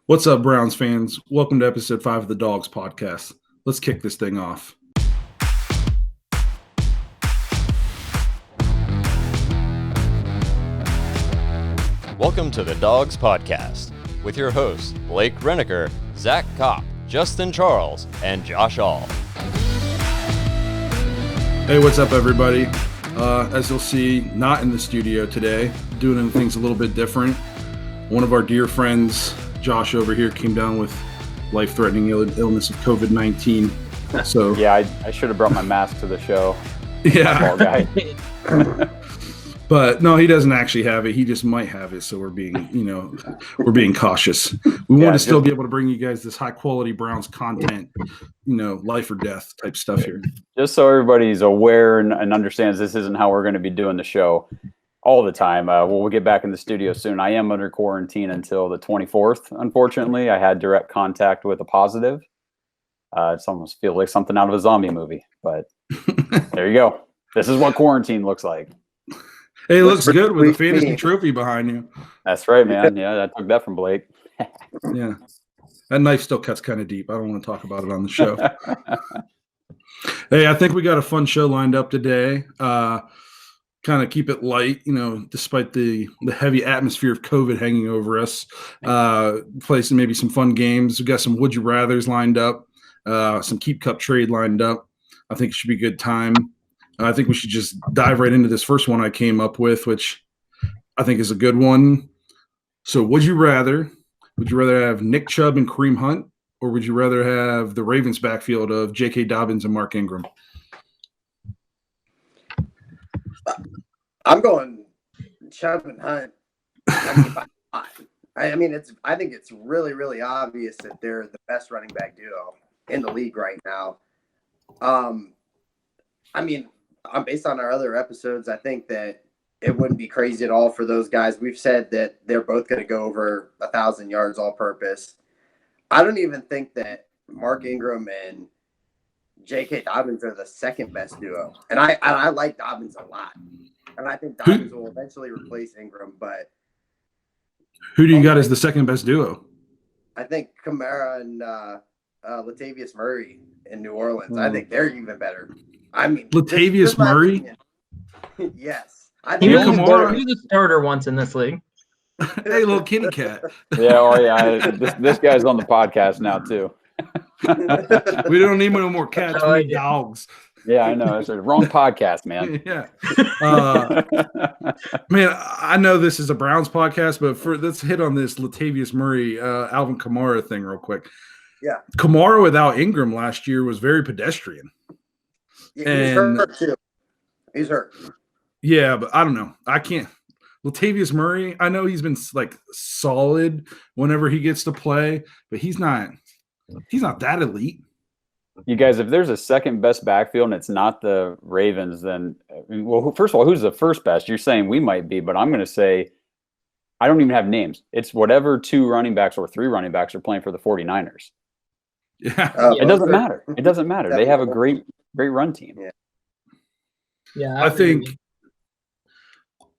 What's up, Browns fans? Welcome to episode 5 of the Dawgs podcast. Let's kick this thing off. Welcome to the Dawgs podcast with your hosts Blake Reneker, Zach Kopp, Justin Charles, and Josh All. Hey, what's up, everybody? As you'll see, not in the studio today, doing things a little bit different. One of our dear friends, Josh over here, came down with life-threatening illness of COVID-19. So yeah, I should have brought my mask to the show. Yeah. Guy. But no, he doesn't actually have it. He just might have it. So we're being cautious. We want to still be able to bring you guys this high-quality Browns content, life or death type stuff here. Just so everybody's aware and understands this isn't how we're going to be doing the show all the time. We'll get back in the studio soon. I am under quarantine until the 24th. Unfortunately, I had direct contact with a positive. It's almost feels like something out of a zombie movie, but there you go. This is what quarantine looks like. Hey, it looks good with a fantasy trophy behind you. That's right, man. Yeah, I took that from Blake. Yeah. That knife still cuts kind of deep. I don't want to talk about it on the show. Hey, I think we got a fun show lined up today. Kind of keep it light, despite the heavy atmosphere of COVID hanging over us. Play maybe some fun games. We got some Would You Rathers lined up, some Keep Cup trade lined up. I think it should be a good time. I think we should just dive right into this first one I came up with, which I think is a good one. So would you rather have Nick Chubb and Kareem Hunt, or would you rather have the Ravens backfield of J.K. Dobbins and Mark Ingram? I'm going Chubb and Hunt. I think it's really, really obvious that they're the best running back duo in the league right now. Based on our other episodes, I think that it wouldn't be crazy at all for those guys. We've said that they're both going to go over 1,000 yards all purpose. I don't even think that Mark Ingram and J.K. Dobbins are the second best duo. And I like Dobbins a lot. And I think Dobbins will eventually replace Ingram. But who do you got as the second best duo? I think Kamara and Latavius Murray in New Orleans. I think they're even better. Latavius Murray? Yes. He was a starter once in this league. Hey, little kitty cat. Yeah. This guy's on the podcast now, too. We don't need no more cats. We need dogs. Yeah, I know. It's the wrong podcast, man. Yeah. Man, I know this is a Browns podcast, but let's hit on this Latavius Murray, Alvin Kamara thing real quick. Yeah. Kamara without Ingram last year was very pedestrian. Yeah, he's hurt too. He's hurt. Yeah, but I don't know. I can't. Latavius Murray, I know he's been solid whenever he gets to play, but he's not that elite. You guys, if there's a second best backfield and it's not the Ravens, then first of all, who's the first best? You're saying we might be, but I'm going to say I don't even have names. It's whatever 2 running backs or 3 running backs are playing for the 49ers. Yeah. It doesn't matter. It doesn't matter. They have a great run team. Yeah. I think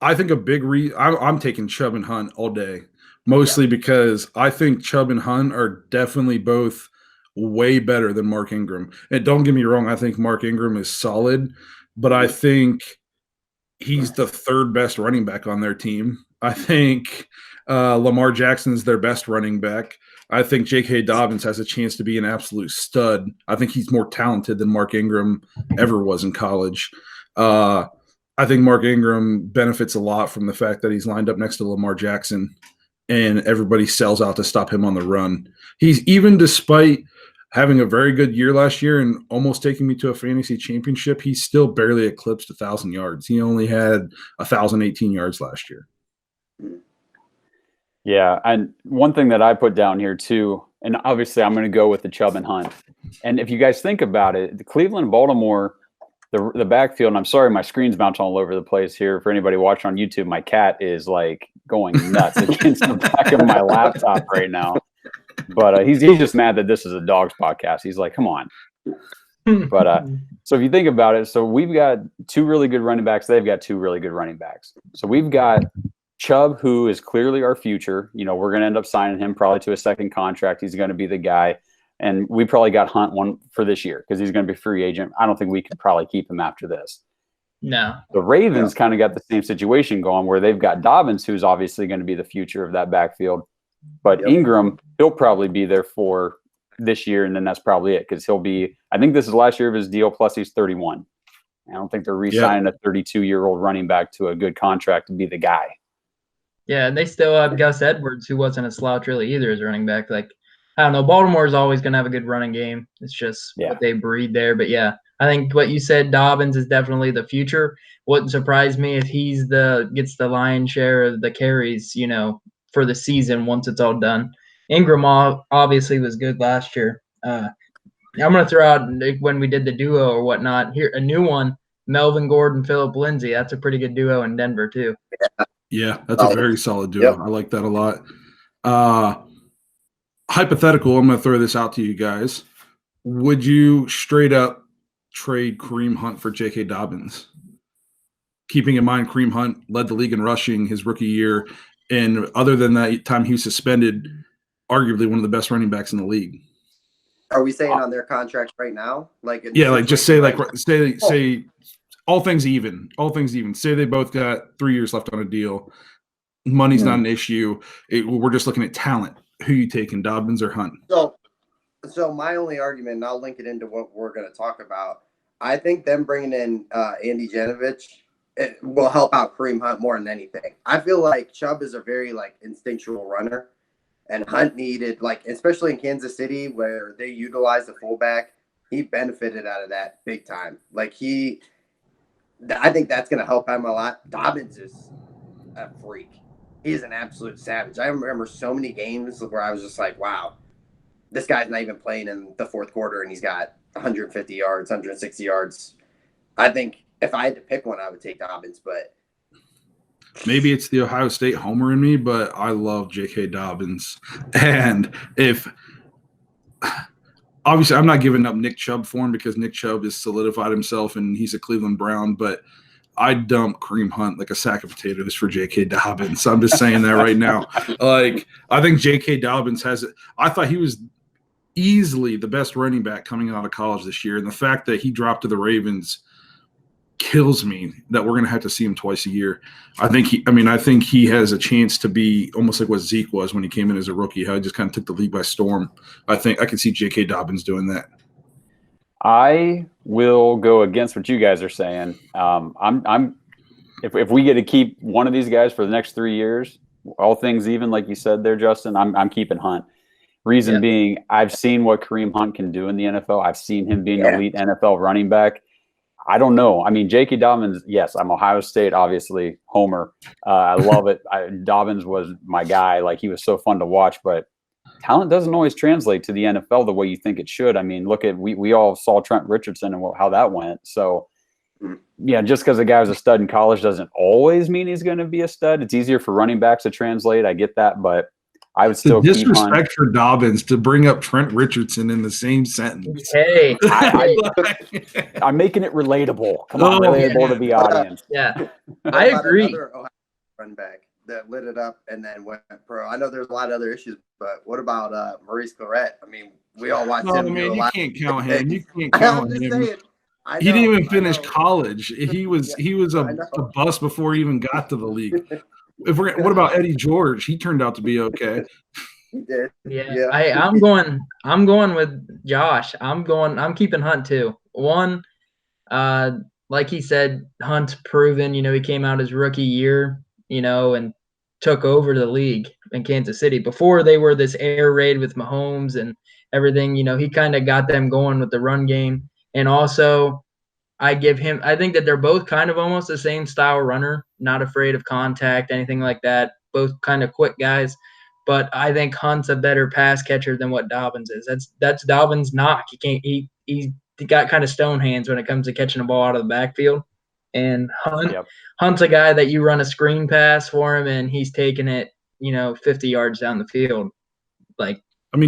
a big I'm taking Chubb and Hunt all day, mostly because I think Chubb and Hunt are definitely both way better than Mark Ingram. And don't get me wrong, I think Mark Ingram is solid, but I think he's the third best running back on their team. I think Lamar Jackson's their best running back. I think J.K. Dobbins has a chance to be an absolute stud. I think he's more talented than Mark Ingram ever was in college. I think Mark Ingram benefits a lot from the fact that he's lined up next to Lamar Jackson and everybody sells out to stop him on the run. He's even despite having a very good year last year and almost taking me to a fantasy championship, he still barely eclipsed 1,000 yards. He only had 1,018 yards last year. Yeah, and one thing that I put down here too, and obviously I'm going to go with the Chubb and Hunt. And if you guys think about it, the Cleveland, Baltimore, the backfield, and I'm sorry my screen's bouncing all over the place here. For anybody watching on YouTube, my cat is like going nuts against the back of my laptop right now. But he's just mad that this is a Dawgs podcast. He's like, come on. But so if you think about it, so we've got 2 really good running backs. They've got 2 really good running backs. So we've got Chubb, who is clearly our future. We're going to end up signing him probably to a second contract. He's going to be the guy. And we probably got Hunt one for this year because he's going to be free agent. I don't think we can probably keep him after this. No. The Ravens kind of got the same situation going where they've got Dobbins, who's obviously going to be the future of that backfield. But Ingram, he'll probably be there for this year, and then that's probably it because I think this is the last year of his deal, plus he's 31. I don't think they're re-signing a 32-year-old running back to a good contract to be the guy. Yeah, and they still have Gus Edwards, who wasn't a slouch really either as running back. Like, I don't know, Baltimore is always going to have a good running game. It's just what they breed there. But yeah, I think what you said, Dobbins is definitely the future. Wouldn't surprise me if he's gets the lion's share of the carries, for the season once it's all done. Ingram obviously was good last year. I'm going to throw out, when we did the duo or whatnot, here a new one, Melvin Gordon, Phillip Lindsay. That's a pretty good duo in Denver too. Yeah, that's a very solid duo. Yep. I like that a lot. Hypothetical, I'm going to throw this out to you guys. Would you straight up trade Kareem Hunt for J.K. Dobbins? Keeping in mind Kareem Hunt led the league in rushing his rookie year, and other than that time he was suspended, arguably one of the best running backs in the league. Are we saying on their contract right now? Just say all things even. Say they both got 3 years left on a deal. Money's not an issue. We're just looking at talent. Who you taking, Dobbins or Hunt? So my only argument, and I'll link it into what we're going to talk about. I think them bringing in Andy Janovich, it will help out Kareem Hunt more than anything. I feel like Chubb is a very instinctual runner, and Hunt needed especially in Kansas City where they utilize the fullback, he benefited out of that big time. I think that's going to help him a lot. Dobbins is a freak. He's an absolute savage. I remember so many games where I was just like, wow, this guy's not even playing in the fourth quarter and he's got 150 yards, 160 yards. I think if I had to pick one, I would take Dobbins, but maybe it's the Ohio State homer in me, but I love J.K. Dobbins. And obviously I'm not giving up Nick Chubb for him because Nick Chubb has solidified himself and he's a Cleveland Brown, but I'd dump Kareem Hunt like a sack of potatoes for J.K. Dobbins. So I'm just saying that right now. I think J.K. Dobbins has it. I thought he was easily the best running back coming out of college this year. And the fact that he dropped to the Ravens kills me that we're going to have to see him twice a year. I think he has a chance to be almost like what Zeke was when he came in as a rookie, how he just kind of took the league by storm. I think I can see J.K. Dobbins doing that. I will go against what you guys are saying. If we get to keep one of these guys for the next 3 years, all things even, like you said there, Justin, I'm keeping Hunt. Reason being, I've seen what Kareem Hunt can do in the NFL. I've seen him being an elite NFL running back. I don't know. I mean, J.K. Dobbins, yes, I'm Ohio State, obviously, homer. I love it. Dobbins was my guy. He was so fun to watch, but talent doesn't always translate to the NFL the way you think it should. I mean, look at we all saw Trent Richardson and how that went. So, yeah, just because a guy was a stud in college doesn't always mean he's going to be a stud. It's easier for running backs to translate. I get that, but I would still keep disrespect Hunt. for Dobbins to bring up Trent Richardson in the same sentence. Hey, I'm making it relatable. Come on, relatable to the audience. Yeah, I agree. Another Ohio running back that lit it up and then went pro. I know there's a lot of other issues, but what about Maurice Claret? I mean, we all watched him. Man, you can't count him. You can't count him. He didn't even finish college. He was a bust before he even got to the league. What about Eddie George? He turned out to be okay. He did. Yeah. I'm going with Josh. I'm keeping Hunt too. One, like he said, Hunt's proven, he came out his rookie year, and took over the league in Kansas City. Before they were this air raid with Mahomes and everything, he kind of got them going with the run game. And also I think that they're both kind of almost the same style runner, not afraid of contact, anything like that. Both kind of quick guys. But I think Hunt's a better pass catcher than what Dobbins is. That's Dobbins' knock. He got kind of stone hands when it comes to catching a ball out of the backfield. And Hunt's a guy that you run a screen pass for him and he's taking it, 50 yards down the field.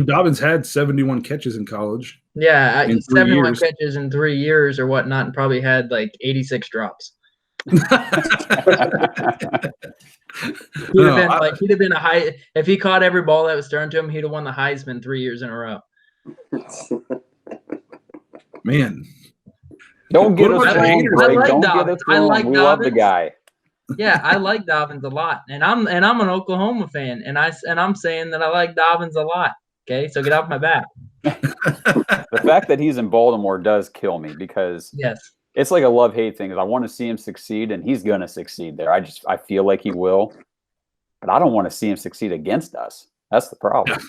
Dobbins had 71 catches in college. Yeah, 71 catches in 3 years or whatnot, and probably had 86 drops. He'd have been a high if he caught every ball that was thrown to him, he'd have won the Heisman 3 years in a row. Man. Don't get us wrong, Blake. like Don't Dobbins. get us wrong. I like We love the Dobbins. guy. Yeah, I like Dobbins a lot, and I'm an Oklahoma fan, and I'm saying that I like Dobbins a lot. Okay, so get off my back. The fact that he's in Baltimore does kill me because Yes, it's like a love-hate thing. I want to see him succeed, and he's going to succeed there. I feel like he will, but I don't want to see him succeed against us. That's the problem.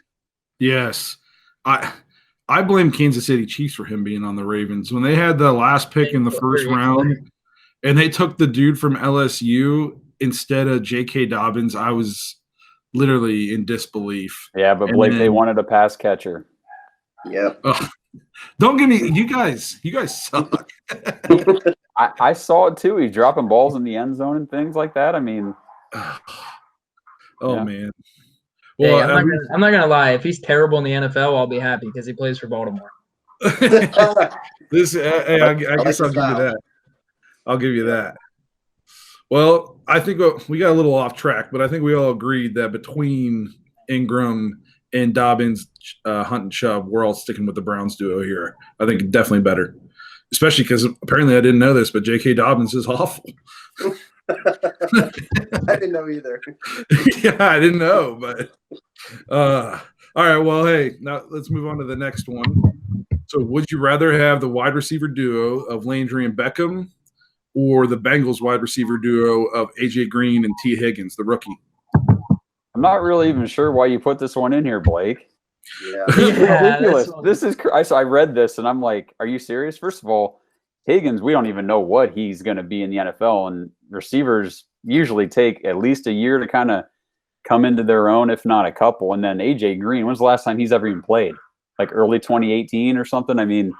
Yes. I blame Kansas City Chiefs for him being on the Ravens. When they had the last pick in the first round and they took the dude from LSU instead of J.K. Dobbins, I was literally in disbelief. Yeah, but Blake, they wanted a pass catcher. Yep. Don't give me – you guys suck. I saw it too. He's dropping balls in the end zone and things like that. I mean – man. Well, hey, I'm not gonna lie. If he's terrible in the NFL, I'll be happy because he plays for Baltimore. I guess I'll give you that. I'll give you that. Well, I think we got a little off track, but I think we all agreed that between Ingram and Dobbins, Hunt and Chubb, we're all sticking with the Browns duo here. I think definitely better, especially because apparently I didn't know this, but J.K. Dobbins is awful. I didn't know either. Yeah, I didn't know, but all right. Well, hey, now let's move on to the next one. So, would you rather have the wide receiver duo of Landry and Beckham, or the Bengals wide receiver duo of AJ Green and T. Higgins, the rookie? I'm not really even sure why you put this one in here, Blake. Yeah, ridiculous. This is I read this and I'm like, are you serious? First of all, Higgins, we don't even know what he's going to be in the NFL, and receivers usually take at least a year to kind of come into their own, if not a couple. And then AJ Green, when's the last time he's ever even played? Like early 2018 or something? I mean,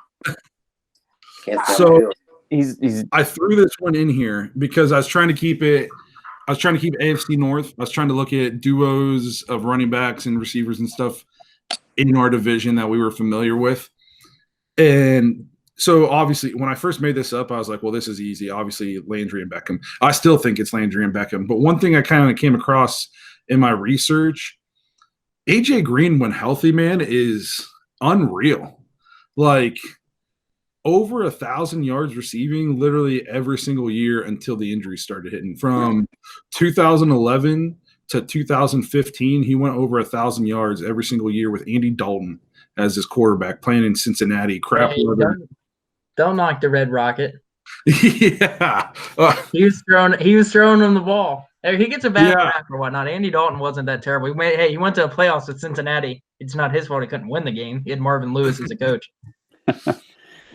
so he's I threw this one in here because I was trying to keep AFC North. I was trying to look at duos of running backs and receivers and stuff in our division that we were familiar with. And so obviously when I first made this up, I was like, well, this is easy. Obviously Landry and Beckham. I still think it's Landry and Beckham. But one thing I kind of came across in my research, AJ Green, when healthy, man, is unreal. Like over 1,000 yards receiving literally every single year until the injuries started hitting. From 2011 to 2015, he went over 1,000 yards every single year with Andy Dalton as his quarterback, playing in Cincinnati. Don't knock the Red Rocket. Yeah. He was throwing him the ball. He gets a bad rap or whatnot. Andy Dalton wasn't that terrible. He went to the playoffs with Cincinnati. It's not his fault he couldn't win the game. He had Marvin Lewis as a coach.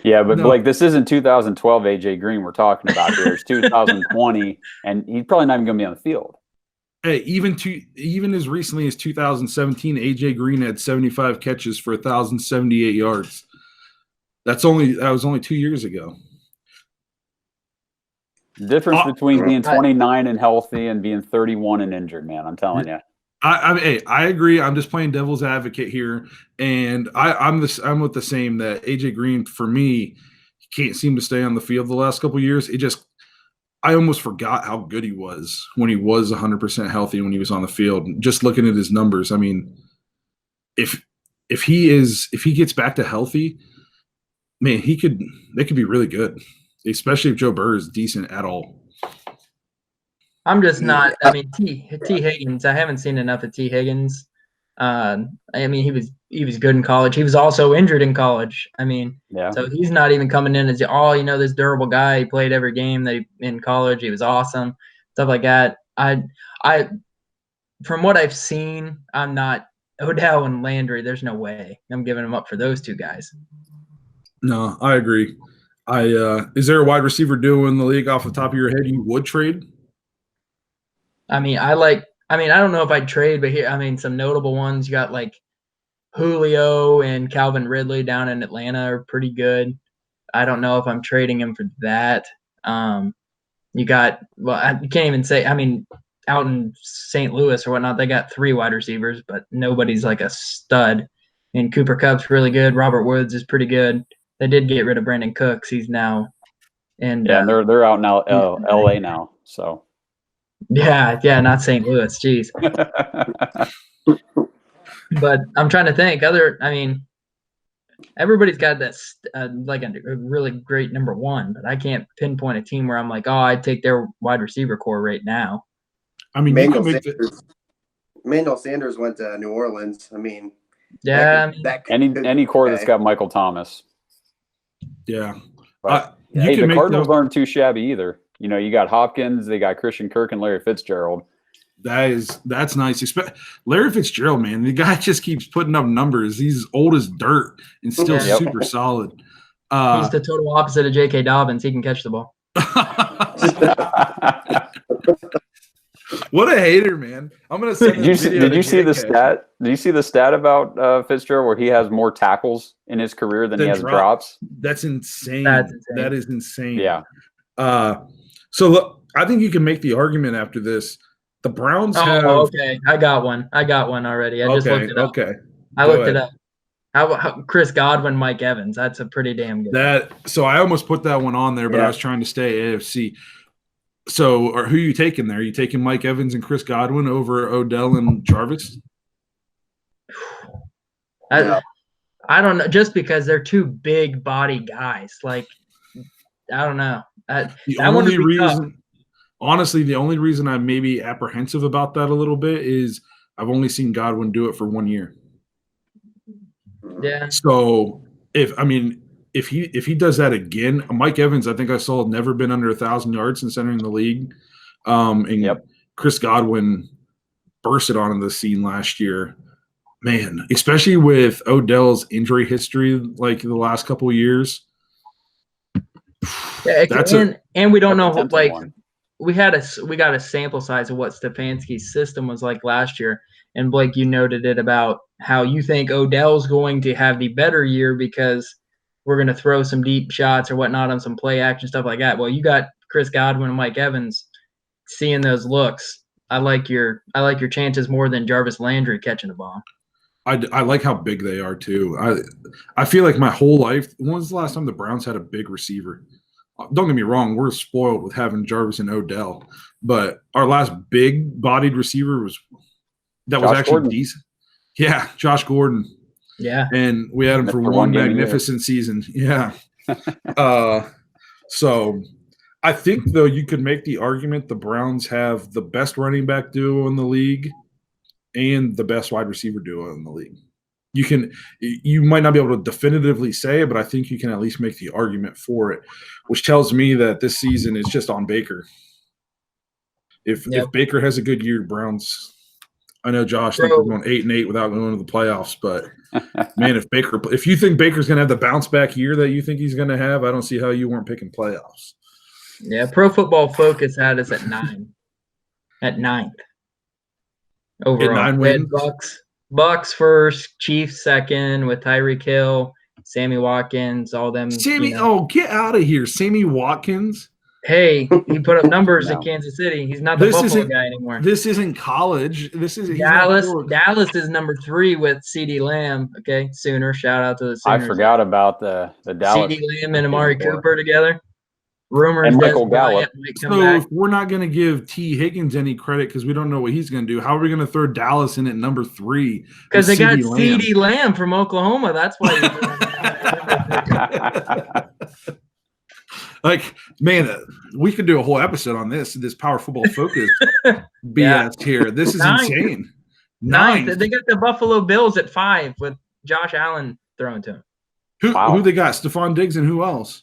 Yeah, but Blake, this isn't 2012 AJ Green we're talking about here. It's 2020, and he's probably not even going to be on the field. Hey, even as recently as 2017, AJ Green had 75 catches for 1,078 yards. That was only 2 years ago. The difference between being 29 and healthy and being 31 and injured, man. I'm telling you. I agree. I'm just playing devil's advocate here, and I'm with the same that AJ Green, for me, he can't seem to stay on the field the last couple of years. I almost forgot how good he was when he was 100% healthy when he was on the field. Just looking at his numbers, I mean, if he gets back to healthy, man, they could be really good, especially if Joe Burrow is decent at all. I'm just not. I mean, T. Higgins. I haven't seen enough of T. Higgins. I mean, he was good in college. He was also injured in college. I mean, so he's not even coming in as this durable guy. He played every game in college. He was awesome, stuff like that. I from what I've seen, I'm not Odell and Landry. There's no way I'm giving him up for those two guys. No, I agree. Is there a wide receiver duo in the league off the top of your head you would trade? I don't know if I'd trade, but some notable ones. You got like Julio and Calvin Ridley down in Atlanta are pretty good. I don't know if I'm trading him for that. You can't even say, out in St. Louis or whatnot, they got 3 wide receivers, but nobody's like a stud. And Cooper Kupp's really good. Robert Woods is pretty good. They did get rid of Brandon Cooks. He's now And Yeah, and they're out now, LA now. So yeah, not St. Louis. Jeez. But I'm trying to think. Everybody's got this like a really great number one, but I can't pinpoint a team where I'm like, oh, I'd take their wide receiver core right now. I mean, you can make Manuel Sanders went to New Orleans. I mean, yeah, any core that's got Michael Thomas. Yeah. But, hey, the Cardinals aren't too shabby either. You know, you got Hopkins, they got Christian Kirk and Larry Fitzgerald. That's nice. Larry Fitzgerald, man, the guy just keeps putting up numbers. He's old as dirt and still super solid. He's the total opposite of J.K. Dobbins. He can catch the ball. What a hater, man! I'm gonna send. Did you see the stat? Did you see the stat about Fitzgerald where he has more tackles in his career than he has drops? That's insane. That is insane. Yeah. So look, I think you can make the argument after this. The Browns have. Oh, okay. I got one already. I just looked it up. Okay. I looked it up. How Chris Godwin, Mike Evans? That's a pretty damn good. So I almost put that one on there, but I was trying to stay AFC. So, or who are you taking there? Are you taking Mike Evans and Chris Godwin over Odell and Jarvis? I don't know. Just because they're two big body guys, like I don't know. Honestly, the only reason I'm maybe apprehensive about that a little bit is I've only seen Godwin do it for 1 year. Yeah. So if he does that again, Mike Evans, I think I saw, never been under 1,000 yards since entering the league. Chris Godwin bursted onto the scene last year. Man, especially with Odell's injury history, like the last couple of years. Yeah, and we don't know. Like we got a sample size of what Stefanski's system was like last year, and Blake, you noted it about how you think Odell's going to have the better year because we're going to throw some deep shots or whatnot on some play action stuff like that. Well, you got Chris Godwin and Mike Evans seeing those looks. I like your chances more than Jarvis Landry catching the ball. I like how big they are too. I feel like my whole life, when was the last time the Browns had a big receiver? Don't get me wrong, we're spoiled with having Jarvis and Odell, but our last big-bodied receiver was actually Gordon. Decent. Yeah, Josh Gordon. Yeah, and we had him for one magnificent season. Yeah. So I think though you could make the argument the Browns have the best running back duo in the league and the best wide receiver duo in the league. You might not be able to definitively say it, but I think you can at least make the argument for it, which tells me that this season is just on Baker. If Baker has a good year, Browns. I know Josh thinks we're going 8-8 without going to the playoffs, but man, if you think Baker's going to have the bounce back year that you think he's going to have, I don't see how you weren't picking playoffs. Yeah, Pro Football Focus had us at 9, at 9th overall. 9 wins. Bucks first, Chiefs second with Tyreek Hill, Sammy Watkins, all them. Get out of here, Sammy Watkins. Hey, he put up numbers in Kansas City. He's not the Buffalo guy anymore. This isn't college. This is Dallas. Dallas is number 3 with CeeDee Lamb. Okay, Sooner. Shout out to the Sooners. I forgot about the Dallas. CeeDee Lamb and Amari Cooper together. Rumors and Michael Gallup. If we're not going to give T. Higgins any credit because we don't know what he's going to do, how are we going to throw Dallas in at number 3? Because they got CeeDee Lamb from Oklahoma. That's why. Like, man, we could do a whole episode on this Power Football Focus BS here. This is insane. 9th. They got the Buffalo Bills at 5 with Josh Allen throwing to him. Who they got? Stephon Diggs and who else?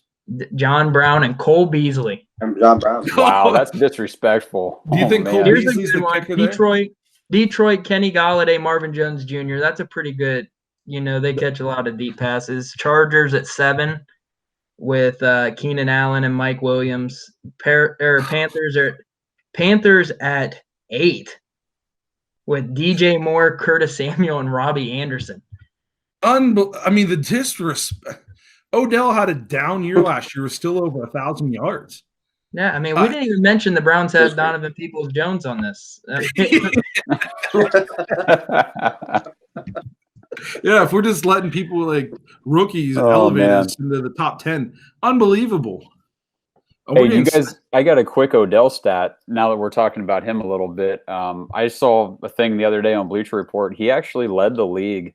John Brown and Cole Beasley. John Brown. Wow, that's disrespectful. Do you think Cole Beasley's the kicker there? Detroit, Kenny Golladay, Marvin Jones Jr. That's a pretty good, they catch a lot of deep passes. Chargers at 7 with Keenan Allen and Mike Williams. Panthers at 8 with DJ Moore, Curtis Samuel, and Robbie Anderson. The disrespect. Odell had a down year last year, was still over 1,000 yards. Yeah, we didn't even mention the Browns had Donovan Peoples-Jones on this. Yeah, if we're just letting people like rookies elevate us into the top 10, unbelievable. Hey, you guys, I got a quick Odell stat now that we're talking about him a little bit. I saw a thing the other day on Bleacher Report. He actually led the league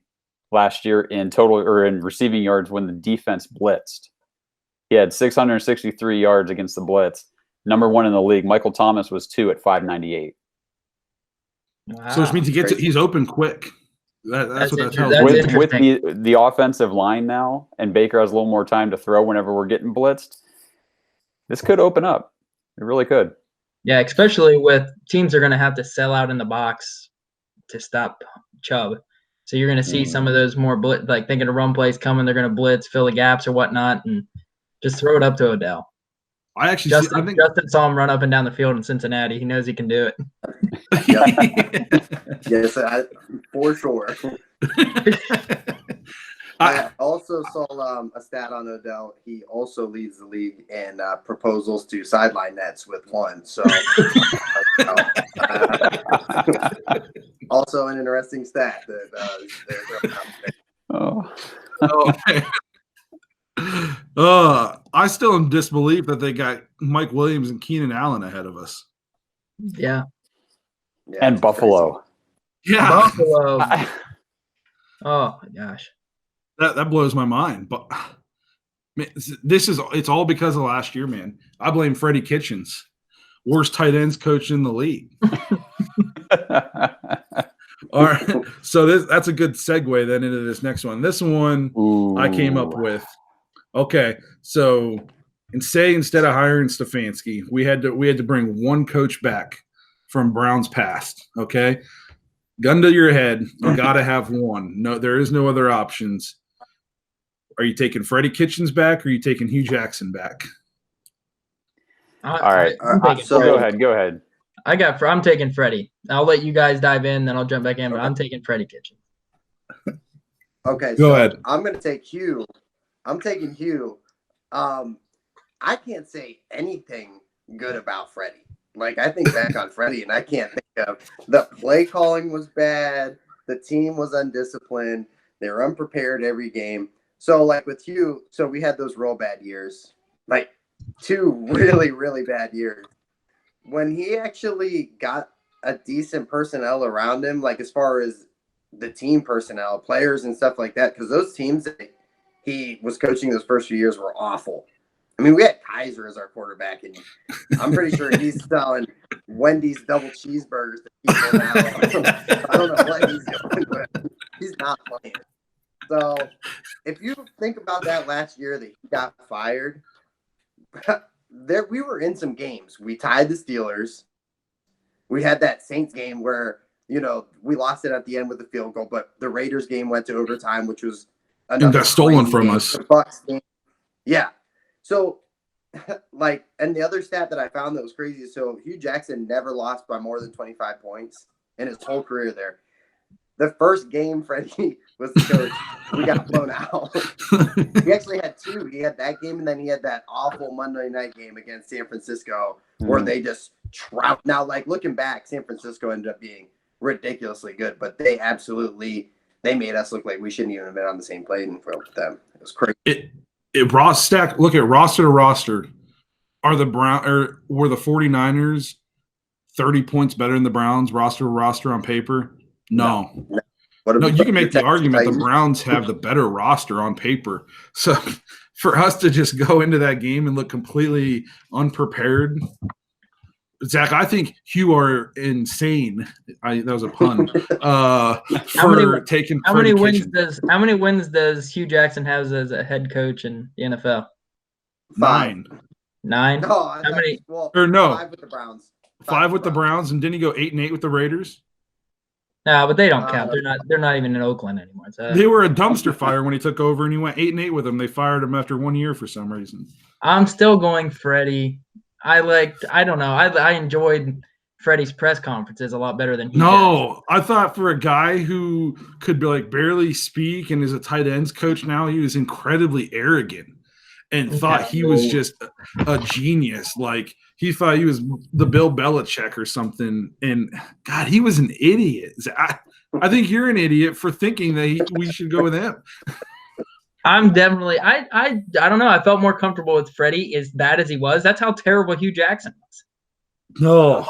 last year in total or in receiving yards when the defense blitzed. He had 663 yards against the blitz. Number 1 in the league. Michael Thomas was 2 at 598. Wow. So which means he's open quick. That's what that tells me. With the offensive line now, and Baker has a little more time to throw whenever we're getting blitzed, this could open up. It really could. Yeah, especially with teams are going to have to sell out in the box to stop Chubb. So you're going to see some of those more like thinking a run plays coming, they're going to blitz, fill the gaps or whatnot, and just throw it up to Odell. I actually Justin saw him run up and down the field in Cincinnati. He knows he can do it. Yes, for sure. I also saw a stat on Odell. He also leads the league in proposals to sideline nets with 1. So, also an interesting stat that I still am in disbelief that they got Mike Williams and Keenan Allen ahead of us. Yeah. And Buffalo. Crazy. Yeah. Buffalo. Oh my gosh. That blows my mind. But man, it's all because of last year, man. I blame Freddie Kitchens, worst tight ends coach in the league. All right, so that's a good segue then into this next one. This one I came up with. Okay, so instead of hiring Stefanski, we had to bring one coach back from Brown's past. Okay, gun to your head, you got to have one. No, there is no other options. Are you taking Freddie Kitchens back, or are you taking Hugh Jackson back? All right, so go ahead. I'm taking Freddie. I'll let you guys dive in, then I'll jump back in. But I'm taking Freddie Kitchens. Okay, go ahead. I'm going to take Hugh. I'm taking Hugh. I can't say anything good about Freddie. Like, I think back on Freddie, and I can't think of the play calling was bad. The team was undisciplined. They were unprepared every game. So, like with Hugh, so we had those real bad years, like 2 really, really bad years. When he actually got a decent personnel around him, like as far as the team personnel, players and stuff like that, because those teams that he was coaching those first few years were awful. I mean, we had Kaiser as our quarterback, and I'm pretty sure he's selling Wendy's double cheeseburgers to people now. I don't know what he's doing, but he's not playing. So if you think about that last year that he got fired, we were in some games. We tied the Steelers. We had that Saints game where, we lost it at the end with the field goal, but the Raiders game went to overtime, which was and got stolen from us. The Bucs game. Yeah. So, and the other stat that I found that was crazy, so Hugh Jackson never lost by more than 25 points in his whole career there. The first game Freddie was the coach, we got blown out. He actually had 2. He had that game, and then he had that awful Monday night game against San Francisco where they just trout. Now, like looking back, San Francisco ended up being ridiculously good, but they made us look like we shouldn't even have been on the same playing field with them. It was crazy. Look at roster to roster. Were the 49ers 30 points better than the Browns roster to roster on paper? No. No, you can make the argument the Browns have the better roster on paper. So for us to just go into that game and look completely unprepared, Zach, I think you are insane. That was a pun. Taking how many wins does Hugh Jackson have as a head coach in the NFL? 9. 9? No, how many? Well, no, 5 with the Browns. 5 with the Browns, and didn't he go 8-8 with the Raiders? No, but they don't count. They're not even in Oakland anymore. They were a dumpster fire when he took over, and he went 8-8 with them. They fired him after 1 year for some reason. I'm still going Freddie. I don't know. I enjoyed Freddie's press conferences a lot better than he No, I thought for a guy who could be barely speak and is a tight ends coach now, he was incredibly arrogant and thought he was just a genius. Like he thought he was the Bill Belichick or something. And God, he was an idiot. I think you're an idiot for thinking that we should go with him. I'm definitely. I don't know. I felt more comfortable with Freddie, as bad as he was. That's how terrible Hugh Jackson was. No.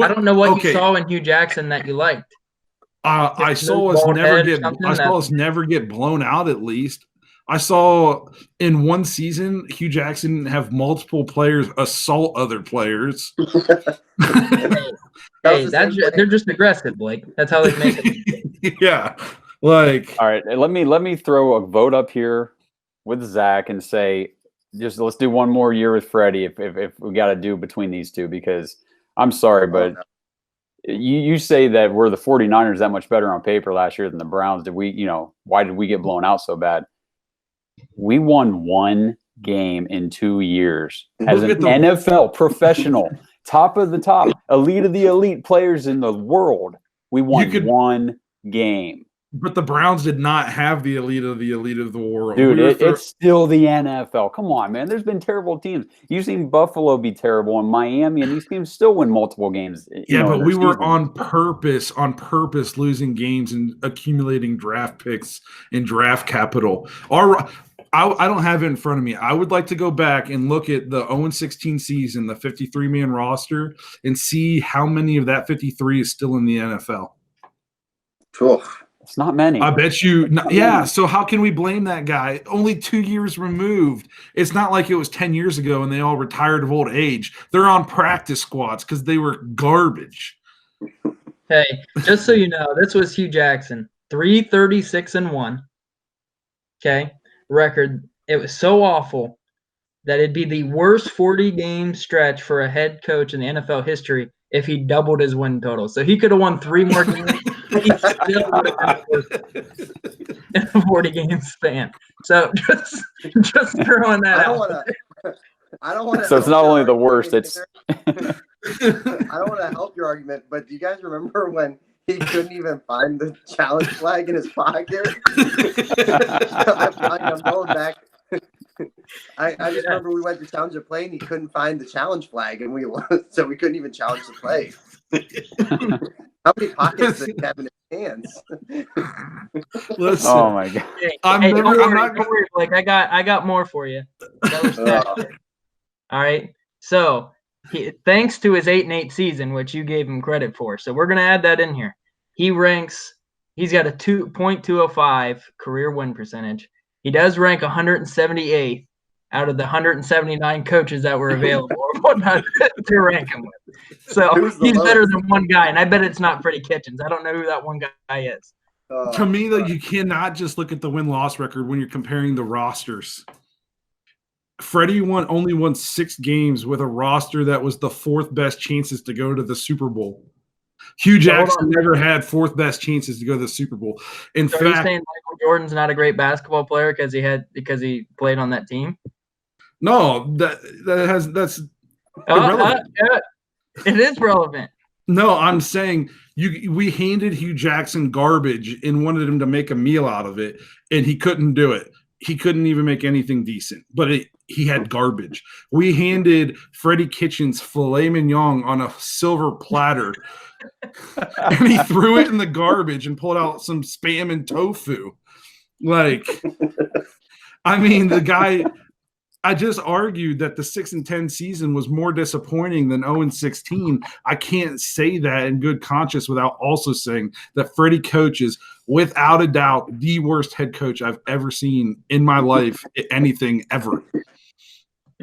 I don't know what you Okay. saw in Hugh Jackson that you liked. I saw us never get blown out. At least I saw in one season Hugh Jackson have multiple players assault other players. Hey, they're just aggressive, Blake. That's how they make it. Yeah, like all right. Let me throw a vote up here with Zach and say, just let's do one more year with Freddie if we got to do between these two, because I'm sorry, but you say that we're the 49ers that much better on paper last year than the Browns. Why did we get blown out so bad? We won one game in 2 years as an NFL professional, top of the top, elite of the elite players in the world. We won one game. But the Browns did not have the elite of the world. Dude, it's still the NFL. Come on, man. There's been terrible teams. You've seen Buffalo be terrible in Miami, and these teams still win multiple games. But we were on purpose losing games and accumulating draft picks and draft capital. I don't have it in front of me. I would like to go back and look at the 0-16 season, the 53-man roster, and see how many of that 53 is still in the NFL. Cool. It's not many. I bet you. Yeah. So how can we blame that guy? Only 2 years removed. It's not like it was 10 years ago and they all retired of old age. They're on practice squads because they were garbage. Hey, just so you know, this was Hugh Jackson, 336-1. Okay, record. It was so awful that it'd be the worst 40-game stretch for a head coach in the NFL history if he doubled his win total. So he could have won 3 more games. He still would have been in a 40-game span. So just throwing that out. I don't want to. So it's not only the worst. It's. I don't want to help your argument, but do you guys remember when he couldn't even find the challenge flag in his pocket? I'm going back. I just remember we went to challenge a play and he couldn't find the challenge flag, and we lost, so we couldn't even challenge the play. How many pockets does he have in his hands? Listen, oh my god! Don't worry, Blake. I got more for you. All right. So thanks to his 8-8 season, which you gave him credit for, so we're gonna add that in here. He's got a 2.205 career win percentage. He does rank 178th out of the 179 coaches that were available or whatnot to rank him with. So he's better than one guy, and I bet it's not Freddie Kitchens. I don't know who that one guy is. To me, though, you cannot just look at the win-loss record when you're comparing the rosters. Freddie only won 6 games with a roster that was the 4th best chances to go to the Super Bowl. Hugh Jackson never had 4th best chances to go to the Super Bowl. In fact, are you saying Michael Jordan's not a great basketball player because he played on that team? No, that's irrelevant. It is relevant. No, I'm saying we handed Hugh Jackson garbage and wanted him to make a meal out of it, and he couldn't do it. He couldn't even make anything decent, but he had garbage. We handed Freddie Kitchens filet mignon on a silver platter, and he threw it in the garbage and pulled out some Spam and tofu. Like, I mean, the guy – I just argued that the 6-10 season was more disappointing than 0-16. I can't say that in good conscience without also saying that Freddie Coach is, without a doubt, the worst head coach I've ever seen in my life, anything ever.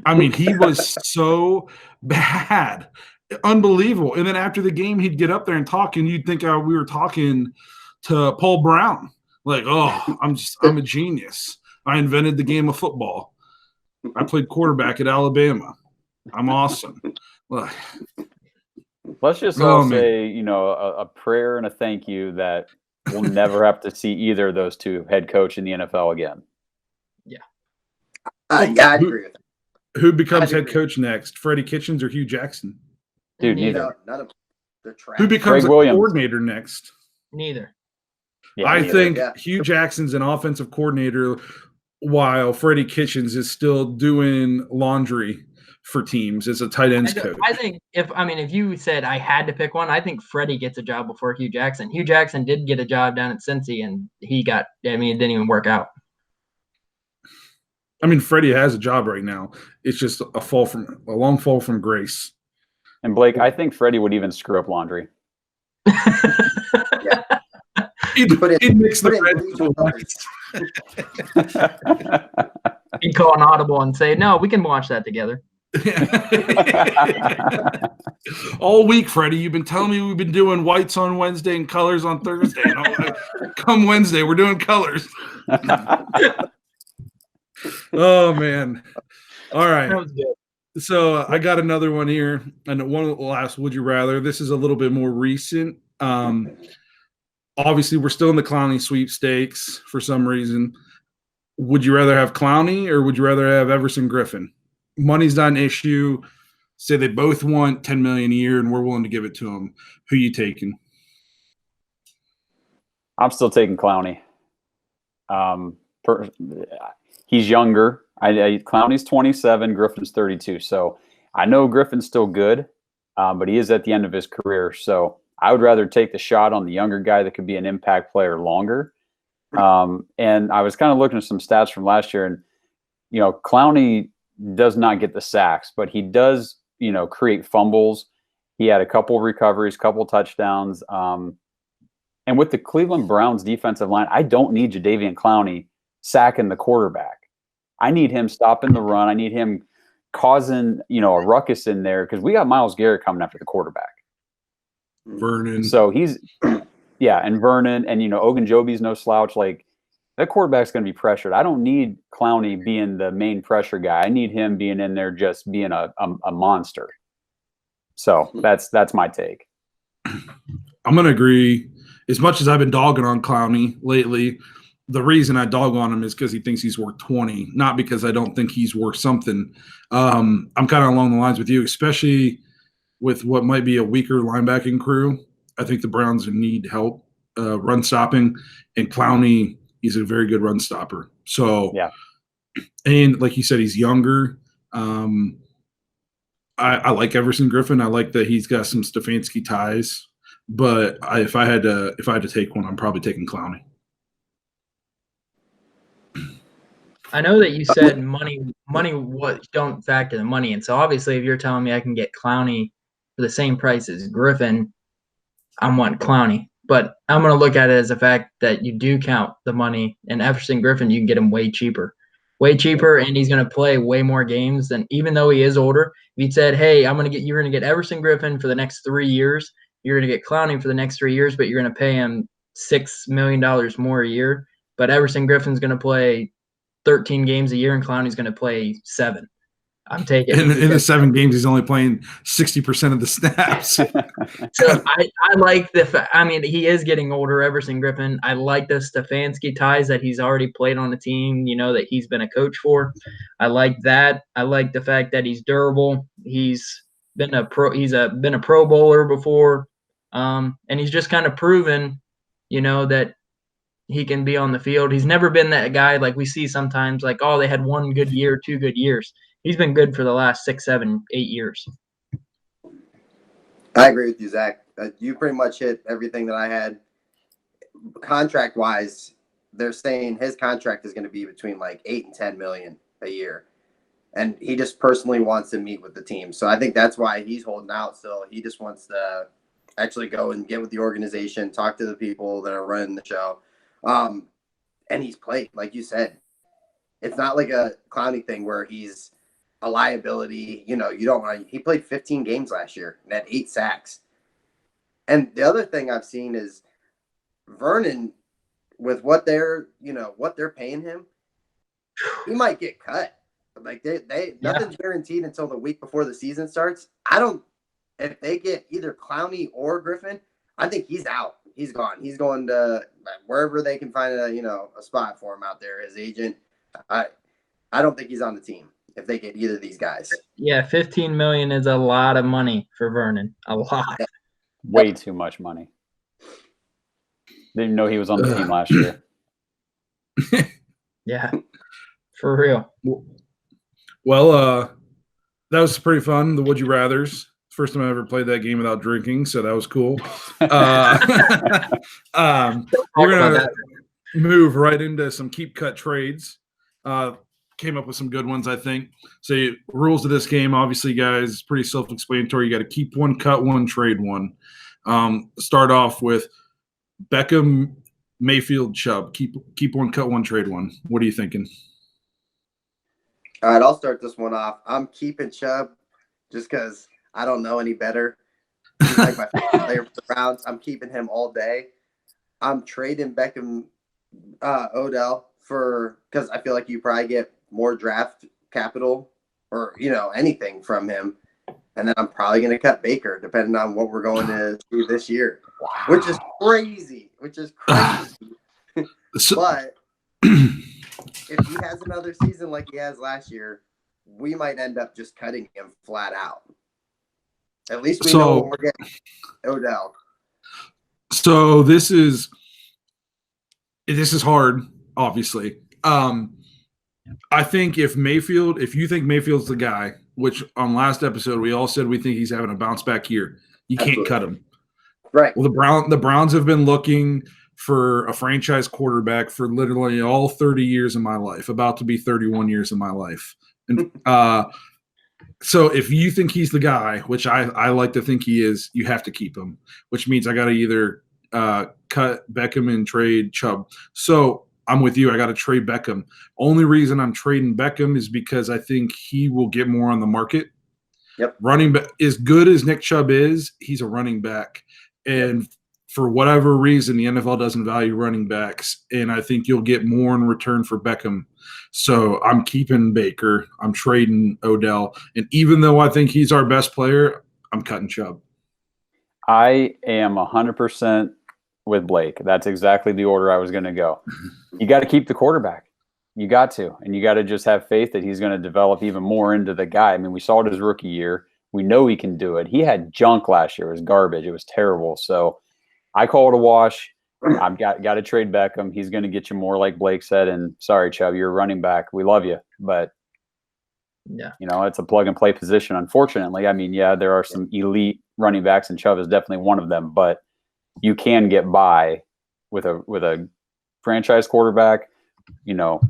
I mean, he was so bad, unbelievable. And then after the game, he'd get up there and talk, and you'd think we were talking to Paul Brown. Like, oh, I'm a genius. I invented the game of football. I played quarterback at Alabama. I'm awesome. Let's just all say, a prayer and a thank you that we'll never have to see either of those two head coach in the NFL again. Yeah. Yeah, I agree with that. Who becomes head coach next? Freddie Kitchens or Hugh Jackson? Dude, neither. None of them. They're trash. Who becomes a coordinator next? Neither. Yeah, I think Hugh Jackson's an offensive coordinator, while Freddie Kitchens is still doing laundry for teams as a tight ends coach. I think if you said I had to pick one, I think Freddie gets a job before Hugh Jackson. Hugh Jackson did get a job down at Cincy, and it didn't even work out. I mean, Freddie has a job right now. It's just a long fall from grace. And Blake, I think Freddie would even screw up laundry. Yeah. He'd mix the He'd call an audible and say, "No, we can watch that together." All week, Freddie, you've been telling me we've been doing whites on Wednesday and colors on Thursday. And I'm like, come Wednesday, we're doing colors. Oh, man. All right. That was good. So I got another one here, and one of the last would you rather. This is a little bit more recent. Obviously, we're still in the Clowney sweepstakes for some reason. Would you rather have Clowney or would you rather have Everson Girffin? Money's not an issue. Say they both want $10 million a year, and we're willing to give it to them. Who you taking? I'm still taking Clowney. He's younger. Clowney's 27, Griffin's 32. So I know Griffin's still good, but he is at the end of his career. So I would rather take the shot on the younger guy that could be an impact player longer. And I was kind of looking at some stats from last year, and Clowney does not get the sacks, but he does, create fumbles. He had a couple recoveries, couple touchdowns. And with the Cleveland Browns defensive line, I don't need Jadeveon Clowney sacking the quarterback. I need him stopping the run. I need him causing, a ruckus in there because we got Myles Garrett coming after the quarterback. Vernon. So he's, and Vernon and, Ogunjobi's no slouch. Like, that quarterback's going to be pressured. I don't need Clowney being the main pressure guy. I need him being in there just being a monster. So that's my take. I'm going to agree. As much as I've been dogging on Clowney lately, the reason I dog on him is because he thinks he's worth 20, not because I don't think he's worth something. I'm kind of along the lines with you, especially with what might be a weaker linebacking crew. I think the Browns need help run stopping, and Clowney, he's a very good run stopper. So, yeah. And like you said, he's younger. I like Everson Girffin. I like that he's got some Stefanski ties. But if I had to take one, I'm probably taking Clowney. I know that you said money don't factor the money in. So obviously, if you're telling me I can get Clowney for the same price as Griffin, I want Clowney. But I'm going to look at it as a fact that you do count the money. And Everson Girffin, you can get him way cheaper, and he's going to play way more games than, even though he is older. If you said, hey, you're going to get Everson Girffin for the next 3 years, you're going to get Clowney for the next 3 years, but you're going to pay him $6 million more a year. But Everson Griffin's going to play 13 games a year, and Clowney's going to play 7. I'm taking in the 7 games, he's only playing 60% of the snaps. So I like he is getting older, Everson Girffin. I like the Stefanski ties that he's already played on the team, that he's been a coach for. I like that. I like the fact that he's durable. He's been a Pro Bowler before, and he's just kind of proven, that he can be on the field. He's never been that guy like we see sometimes, like, oh, they had 1 good year, 2 good years. He's been good for the last 6, 7, 8 years. I agree with you, Zach. You pretty much hit everything that I had. Contract-wise, they're saying his contract is going to be between like $8 and $10 million a year, and he just personally wants to meet with the team. So I think that's why he's holding out still. He just wants to actually go and get with the organization, talk to the people that are running the show. And he's played, like you said. It's not like a Clowney thing where he's a liability. You don't want. He played 15 games last year and had 8 sacks. And the other thing I've seen is Vernon, with what they're paying him, he might get cut. Like nothing's guaranteed until the week before the season starts. If they get either Clowney or Griffin, I think he's out. He's gone. He's going to wherever they can find a spot for him out there. His agent. I don't think he's on the team if they get either of these guys. Yeah, $15 million is a lot of money for Vernon. A lot. Way too much money. Didn't know he was on the team last year. Yeah, for real. Well, that was pretty fun. The Would You Rathers. First time I ever played that game without drinking, so that was cool. We're going to move right into some keep cut trades. came up with some good ones, I think. So rules of this game, obviously, guys, pretty self-explanatory. You got to keep one, cut one, trade one. Start off with Beckham, Mayfield, Chubb. Keep one, cut one, trade one. What are you thinking? All right, I'll start this one off. I'm keeping Chubb just because I don't know any better. He's like my favorite player for the Browns. I'm keeping him all day. I'm trading Beckham, Odell because I feel like you probably get more draft capital or anything from him, and then I'm probably going to cut Baker depending on what we're going to do this year, which is crazy. But if he has another season like he has last year, we might end up just cutting him flat out. At least we know when we're getting Odell. So this is hard, obviously. I think if you think Mayfield's the guy, which on last episode we all said we think he's having a bounce back year, you can't cut him. Right. Well, the Browns have been looking for a franchise quarterback for literally all 30 years of my life, about to be 31 years of my life. And so if you think he's the guy, which I like to think he is, you have to keep him, which means I got to either cut Beckham and trade Chubb. So I'm with you. I got to trade Beckham. Only reason I'm trading Beckham is because I think he will get more on the market. Yep. Running back, as good as Nick Chubb is, he's a running back. And for whatever reason, the NFL doesn't value running backs, and I think you'll get more in return for Beckham. So I'm keeping Baker. I'm trading Odell. And even though I think he's our best player, I'm cutting Chubb. I am 100% with Blake. That's exactly the order I was going to go. You got to keep the quarterback. You got to. And you got to just have faith that he's going to develop even more into the guy. I mean, we saw it his rookie year. We know he can do it. He had junk last year. It was garbage. It was terrible. So I call it a wash. I've got to trade Beckham. He's going to get you more, like Blake said. And sorry, Chubb, you're a running back. We love you. But, it's a plug-and-play position, unfortunately. I mean, yeah, there are some elite running backs, and Chubb is definitely one of them. But you can get by with a franchise quarterback,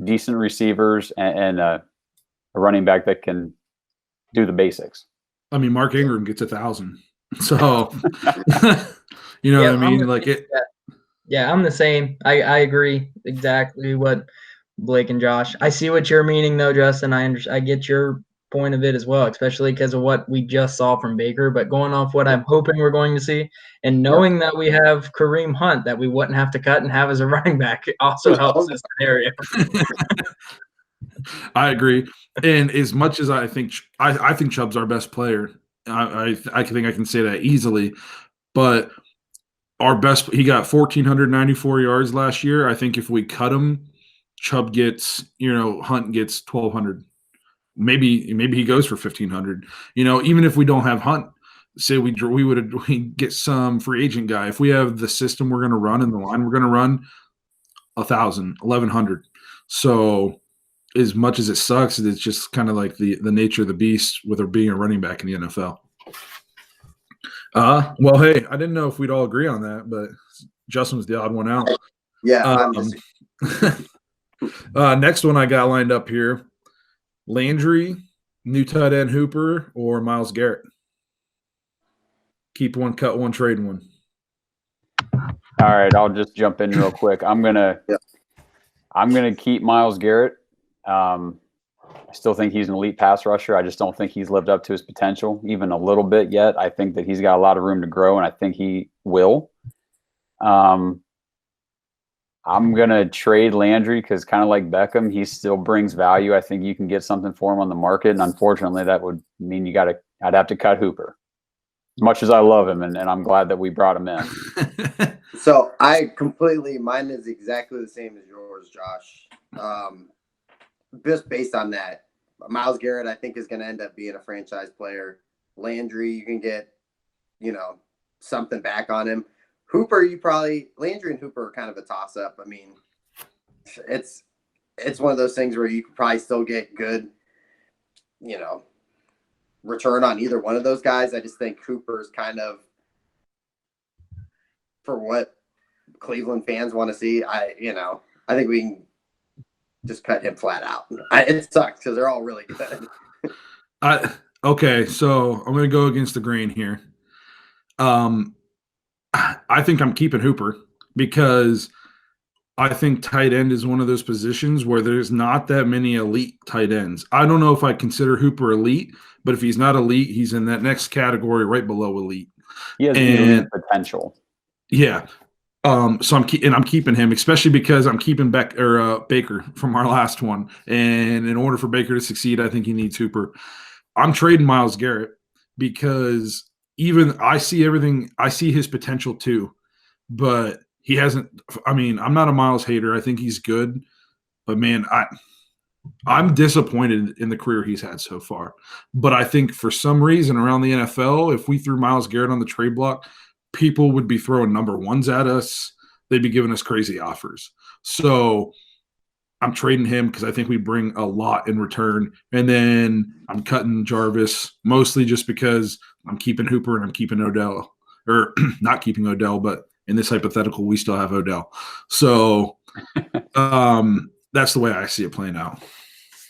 decent receivers, and a running back that can do the basics. I mean, Mark Ingram gets 1,000. So, you know what I mean? Yeah, I'm the same. I agree exactly what Blake and Josh. I see what you're meaning, though, Justin. I get your point of it as well, especially because of what we just saw from Baker. But going off what I'm hoping we're going to see, and knowing that we have Kareem Hunt that we wouldn't have to cut and have as a running back also helps this scenario. I agree. And as much as I think Chubb's our best player, I think I can say that easily. But he got 1,494 yards last year. I think if we cut him, Chubb gets, Hunt gets 1,200. Maybe he goes for 1,500. Even if we don't have Hunt, say we get some free agent guy. If we have the system we're going to run and the line we're going to run, 1,000, 1,100. So as much as it sucks, it's just kind of like the nature of the beast with her being a running back in the NFL. Well, hey, I didn't know if we'd all agree on that, but Justin was the odd one out. Yeah. Next one I got lined up here: Landry, new tight end Hooper, or Myles Garrett. Keep one, cut one, trade one. All right, I'll just jump in real quick. I'm gonna keep Myles Garrett. I still think he's an elite pass rusher. I just don't think he's lived up to his potential even a little bit yet. I think that he's got a lot of room to grow, and I think he will. I'm going to trade Landry because kind of like Beckham, he still brings value. I think you can get something for him on the market, and unfortunately that would mean I'd have to cut Hooper. As much as I love him, and I'm glad that we brought him in. So mine is exactly the same as yours, Josh. Just based on that, Myles Garrett, I think, is going to end up being a franchise player. Landry, you can get, something back on him. Hooper, Landry and Hooper are kind of a toss-up. I mean, it's one of those things where you could probably still get good, return on either one of those guys. I just think Hooper's kind of for what Cleveland fans want to see. I think we can just cut him flat out. It sucks because they're all really good. Okay, so I'm going to go against the grain here. I think I'm keeping Hooper because I think tight end is one of those positions where there's not that many elite tight ends. I don't know if I consider Hooper elite, but if he's not elite, he's in that next category right below elite. He has elite potential. Yeah. So I'm keeping him, especially because I'm keeping Baker from our last one. And in order for Baker to succeed, I think he needs Hooper. I'm trading Myles Garrett because I see his potential too, but he hasn't. I mean, I'm not a Myles hater. I think he's good, but man, I'm disappointed in the career he's had so far. But I think for some reason around the NFL, if we threw Myles Garrett on the trade block, people would be throwing number ones at us. They'd be giving us crazy offers. So I'm trading him because I think we bring a lot in return. And then I'm cutting Jarvis mostly just because I'm keeping Hooper and I'm keeping Odell. Or not keeping Odell, but in this hypothetical, we still have Odell. So that's the way I see it playing out.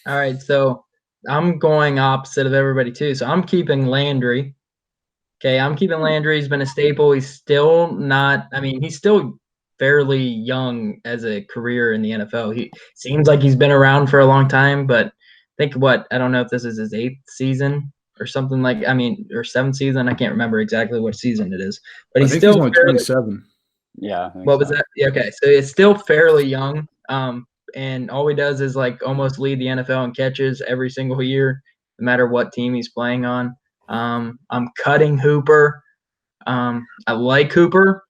All right, so I'm going opposite of everybody too. So I'm keeping Landry. Okay, I'm keeping Landry. He's been a staple. He's still not – I mean, he's still fairly young as a career in the NFL. He seems like he's been around for a long time, but I think I don't know if this is his 8th season or something or 7th season. I can't remember exactly what season it is. But he's still only 27. Yeah. What was that? Yeah, okay, so it's still fairly young. And all he does is almost lead the NFL in catches every single year, no matter what team he's playing on. I'm cutting Hooper. I like Hooper,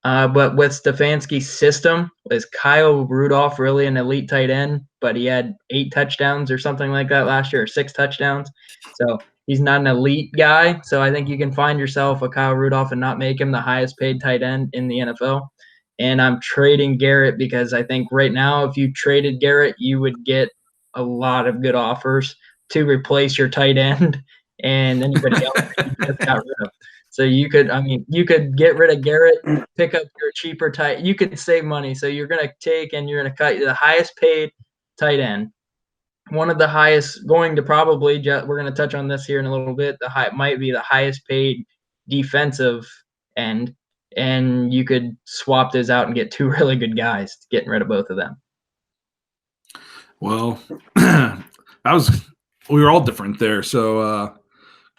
but with Stefanski's system, is Kyle Rudolph really an elite tight end? But he had 8 touchdowns or something like that last year, or 6 touchdowns. So he's not an elite guy. So I think you can find yourself a Kyle Rudolph and not make him the highest paid tight end in the NFL. And I'm trading Garrett because I think right now, if you traded Garrett, you would get a lot of good offers to replace your tight end and anybody else that you just got rid of. So you could get rid of Garrett, pick up your cheaper tight. You could save money. So you're going to take and you're going to cut the highest paid tight end. One of the highest, going to probably, we're going to touch on this here in a little bit, might be the highest paid defensive end. And you could swap those out and get 2 really good guys, getting rid of both of them. Well, we were all different there. So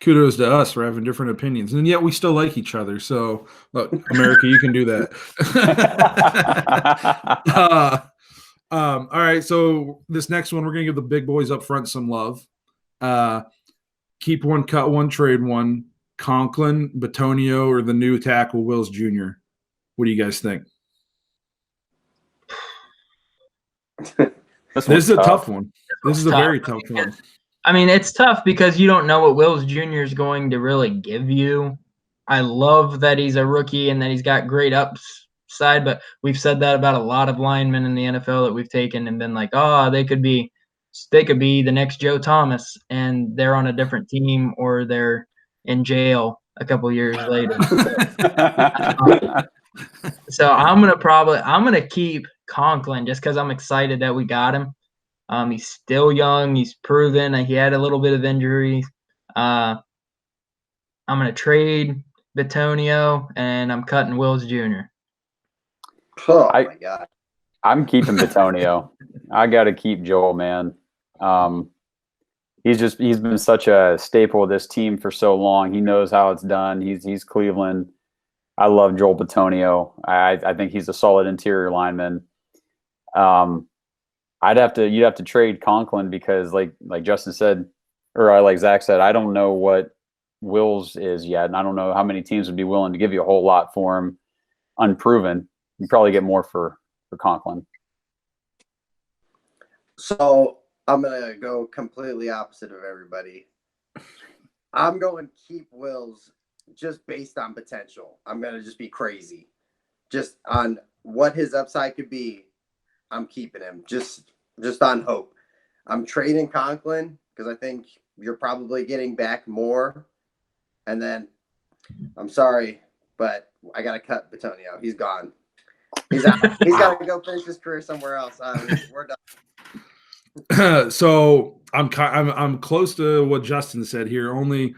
kudos to us for having different opinions. And yet we still like each other. So, look, America, you can do that. All right. So this next one, we're going to give the big boys up front some love. Keep one, cut one, trade one. Conklin, Batonio, or the new tackle, Wills Jr. What do you guys think? This is a tough one. This is a very tough one. I mean, it's tough because you don't know what Wills Jr. is going to really give you. I love that he's a rookie and that he's got great upside, but we've said that about a lot of linemen in the NFL that we've taken and been like, they could be the next Joe Thomas, and they're on a different team or they're in jail a couple years later. So I'm gonna keep Conklin just because I'm excited that we got him. He's still young. He's proven. He had a little bit of injury. I'm gonna trade Batonio and I'm cutting Wills Jr. Oh my God! I'm keeping Batonio. I got to keep Joel, man. He's been such a staple of this team for so long. He knows how it's done. He's Cleveland. I love Joel Batonio. I think he's a solid interior lineman. You'd have to trade Conklin because like Justin said, or like Zach said, I don't know what Wills is yet, and I don't know how many teams would be willing to give you a whole lot for him, unproven. You probably get more for Conklin. So I'm going to go completely opposite of everybody. I'm going to keep Wills just based on potential. I'm going to just be crazy. Just on what his upside could be, I'm keeping him. Just on hope. I'm trading Conklin because I think you're probably getting back more. And then, I'm sorry, but I got to cut Batonio. He's gone. He's out. He's got to go finish his career somewhere else. We're done. So I'm close to what Justin said here. Only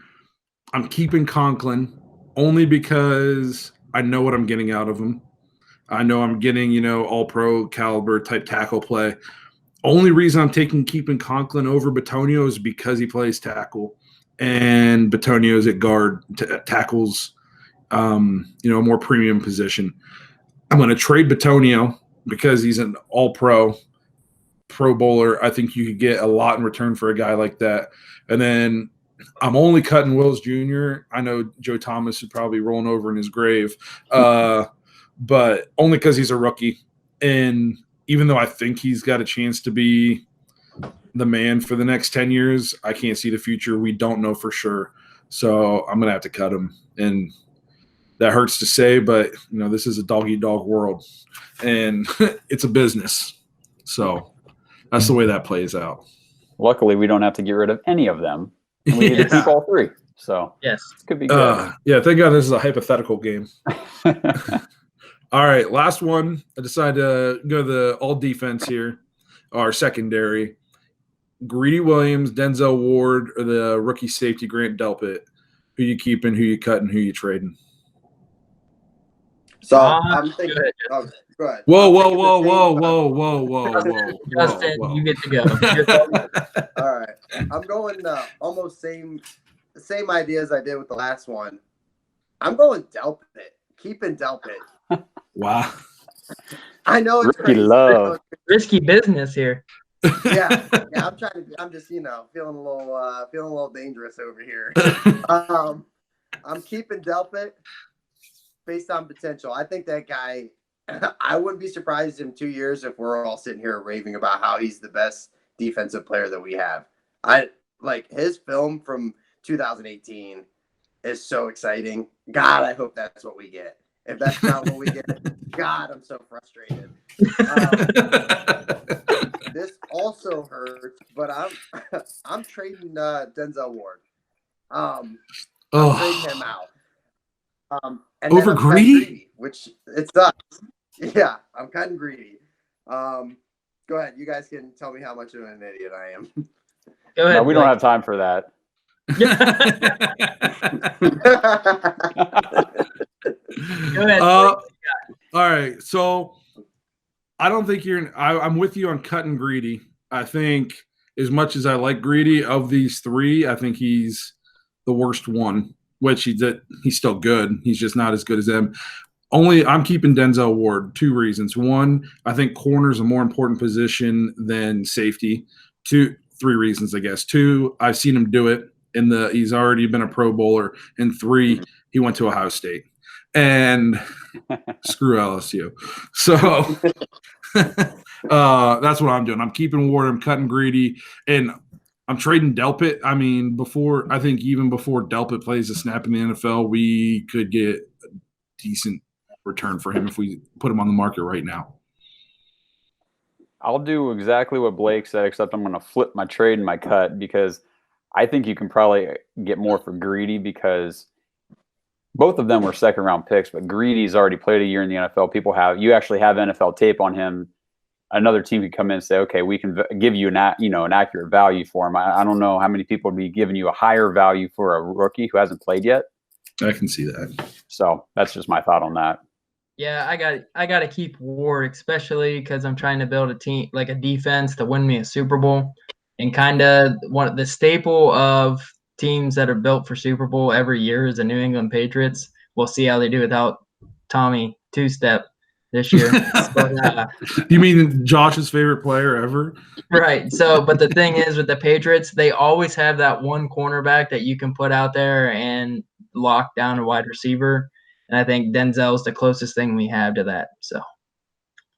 I'm keeping Conklin only because I know what I'm getting out of him. I know I'm getting, all pro caliber type tackle play. Only reason I'm keeping Conklin over Batonio is because he plays tackle, and Batonio's at guard, tackles, a more premium position. I'm going to trade Batonio because he's an all pro bowler. I think you could get a lot in return for a guy like that. And then I'm only cutting Wills Jr. I know Joe Thomas is probably rolling over in his grave, but only because he's a rookie. And even though I think he's got a chance to be the man for the next 10 years, I can't see the future. We don't know for sure. So I'm going to have to cut him. And that hurts to say, but, this is a dog-eat-dog world. And it's a business. So that's the way that plays out. Luckily, we don't have to get rid of any of them. And we need to keep all three. So yes, it could be good. Yeah, thank God this is a hypothetical game. All right, last one. I decided to go the all defense here, our secondary. Greedy Williams, Denzel Ward, or the rookie safety Grant Delpit. Who you keeping, who you cutting, who you trading? So I'm thinking. Go ahead. Whoa. Justin, you get to go. All right, I'm going almost same idea as I did with the last one. I'm going Delpit. Keeping Delpit. Wow. I know it's Risky love. Risky business here. Yeah. I'm just feeling a little dangerous over here. I'm keeping Delpit based on potential. I think that guy. I wouldn't be surprised in 2 years if we're all sitting here raving about how he's the best defensive player that we have. I like his film from 2018 is so exciting. God, I hope that's what we get. If that's not what we get, God, I'm so frustrated. This also hurts, but I'm trading Denzel Ward. I'm trading him out. And over Greedy? Which it sucks. Yeah, I'm kind of greedy. Go ahead. You guys can tell me how much of an idiot I am. Go ahead. No, we don't have time for that. Go ahead. All right. So I don't think I'm with you on cutting Greedy. I think as much as I like Greedy, of these three, I think he's the worst one, which he's still good. He's just not as good as them. I'm keeping Denzel Ward. 2 reasons. 1, I think corner is a more important position than safety. 3 reasons, I guess. 2, I've seen him do it he's already been a Pro Bowler. And 3, he went to Ohio State. And screw LSU. So that's what I'm doing. I'm keeping Ward. I'm cutting Greedy. And I'm trading Delpit. I mean, even before Delpit plays a snap in the NFL, we could get a decent return for him if we put him on the market right now. I'll do exactly what Blake said, except I'm going to flip my trade and my cut, because I think you can probably get more for Greedy, because both of them were second-round picks, but Greedy's already played a year in the NFL. You actually have NFL tape on him. Another team could come in and say, okay, we can give you an accurate value for him. I don't know how many people would be giving you a higher value for a rookie who hasn't played yet. I can see that. So that's just my thought on that. Yeah, I got to keep Ward, especially because I'm trying to build a team, like a defense to win me a Super Bowl, and kind of the staple of teams that are built for Super Bowl every year is the New England Patriots. We'll see how they do without Tommy Two-Step this year. But, you mean Josh's favorite player ever? Right. So, but the thing is with the Patriots, they always have that one cornerback that you can put out there and lock down a wide receiver. And I think Denzel's the closest thing we have to that. So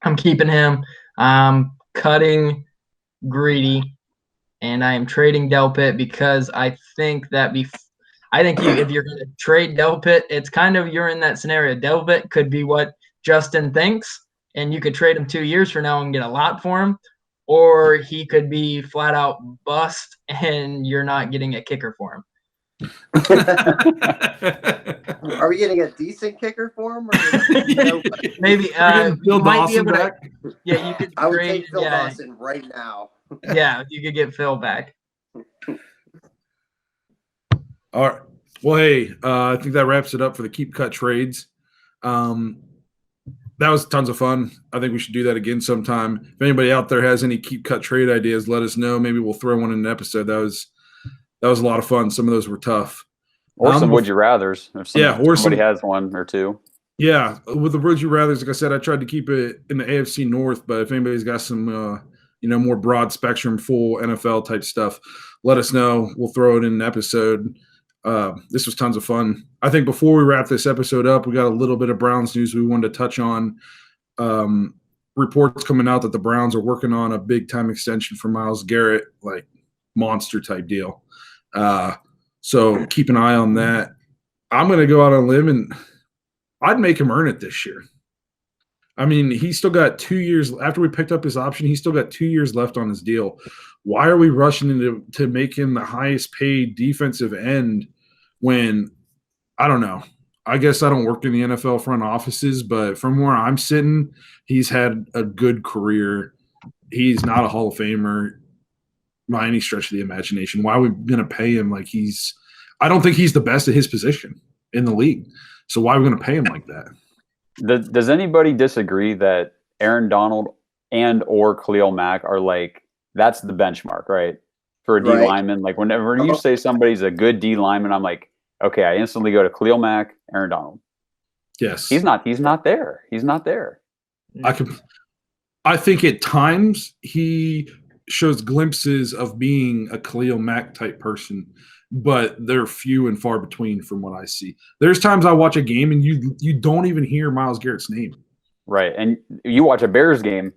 I'm keeping him. I'm cutting Greedy, and I am trading Delpit because I think that if you're going to trade Delpit, it's kind of you're in that scenario. Delpit could be what Justin thinks, and you could trade him 2 years from now and get a lot for him, or he could be flat out bust and you're not getting a kicker for him. Are we getting a decent kicker for him? Or maybe Phil might Dawson be able back. to. Yeah, you could. I would trade, take Phil yeah, Dawson right now. yeah, you could get Phil back. All right. Well, hey, I think that wraps it up for the keep cut trades. That was tons of fun. I think we should do that again sometime. If anybody out there has any keep cut trade ideas, let us know. Maybe we'll throw one in an episode. That was a lot of fun. Some of those were tough. Or some would you rather's. If somebody has one or two. Yeah, with the would you rather's, like I said, I tried to keep it in the AFC North. But if anybody's got some, more broad spectrum, full NFL type stuff, let us know. We'll throw it in an episode. This was tons of fun. I think before we wrap this episode up, we got a little bit of Browns news we wanted to touch on. Reports coming out that the Browns are working on a big time extension for Myles Garrett, like monster type deal. So keep an eye on that. I'm going to go out on a limb and I'd make him earn it this year. I mean, he's still got 2 years after we picked up his option. He's still got 2 years left on his deal. Why are we rushing to make him the highest paid defensive end when, I don't know. I guess I don't work in the NFL front offices, but from where I'm sitting, he's had a good career. He's not a Hall of Famer by any stretch of the imagination. Why are we going to pay him like I don't think he's the best at his position in the league. So why are we going to pay him like that? Does anybody disagree that Aaron Donald and or Khalil Mack are like, that's the benchmark, right? For a D lineman. Like whenever you say somebody's a good D lineman, I'm like, okay, I instantly go to Khalil Mack, Aaron Donald. Yes. He's not there. He's not there. I think at times he shows glimpses of being a Khalil Mack type person, but they're few and far between from what I see. There's times I watch a game and you don't even hear Myles Garrett's name. Right. And you watch a Bears game,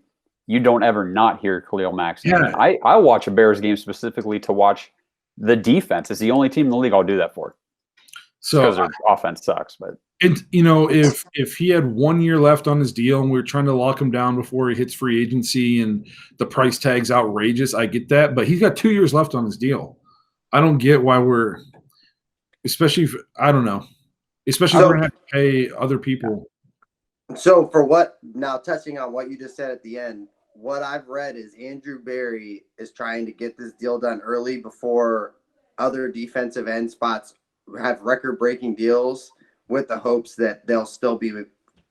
you don't ever not hear Khalil Mack's name. Yeah. I watch a Bears game specifically to watch the defense. It's the only team in the league I'll do that for. So because their offense sucks, but if he had 1 year left on his deal and we were trying to lock him down before he hits free agency and the price tag's outrageous, I get that. But he's got 2 years left on his deal. I don't get why we're, especially if we're going to have to pay other people. So now touching on what you just said at the end, what I've read is Andrew Berry is trying to get this deal done early before other defensive end spots have record-breaking deals, with the hopes that there'll still be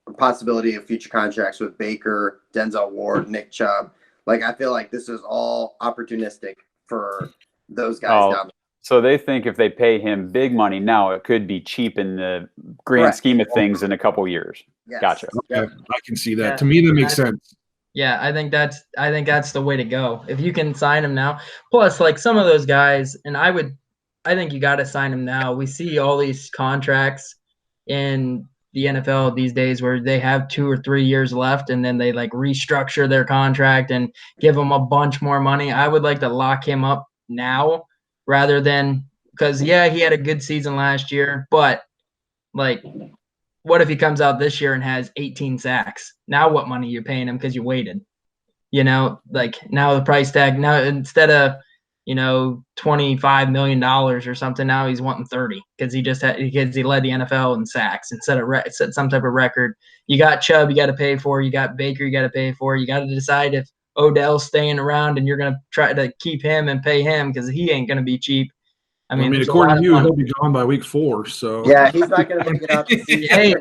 a possibility of future contracts with Baker, Denzel Ward, Nick Chubb. Like, I feel like this is all opportunistic for those guys down there. So they think if they pay him big money now, it could be cheap in the grand scheme of things in a couple years. Yes. Gotcha. Okay. I can see that. Yeah. To me, that makes sense. Yeah, I think that's the way to go. If you can sign him now, plus like some of those guys, and I think you got to sign him now. We see all these contracts in the NFL these days where they have 2 or 3 years left and then they like restructure their contract and give him a bunch more money. I would like to lock him up now rather than because, he had a good season last year, but like what if he comes out this year and has 18 sacks? Now what money you're paying him because you waited? Like now the price tag, now instead of $25 million or something, now he's wanting 30 because he led the NFL in sacks and set some type of record. You got Chubb, you got to pay for. You got Baker, you got to pay for. You got to decide if Odell's staying around and you're going to try to keep him and pay him because he ain't going to be cheap. I mean according to you, he'll be gone by week 4. So yeah, he's not going to make it out. Hey,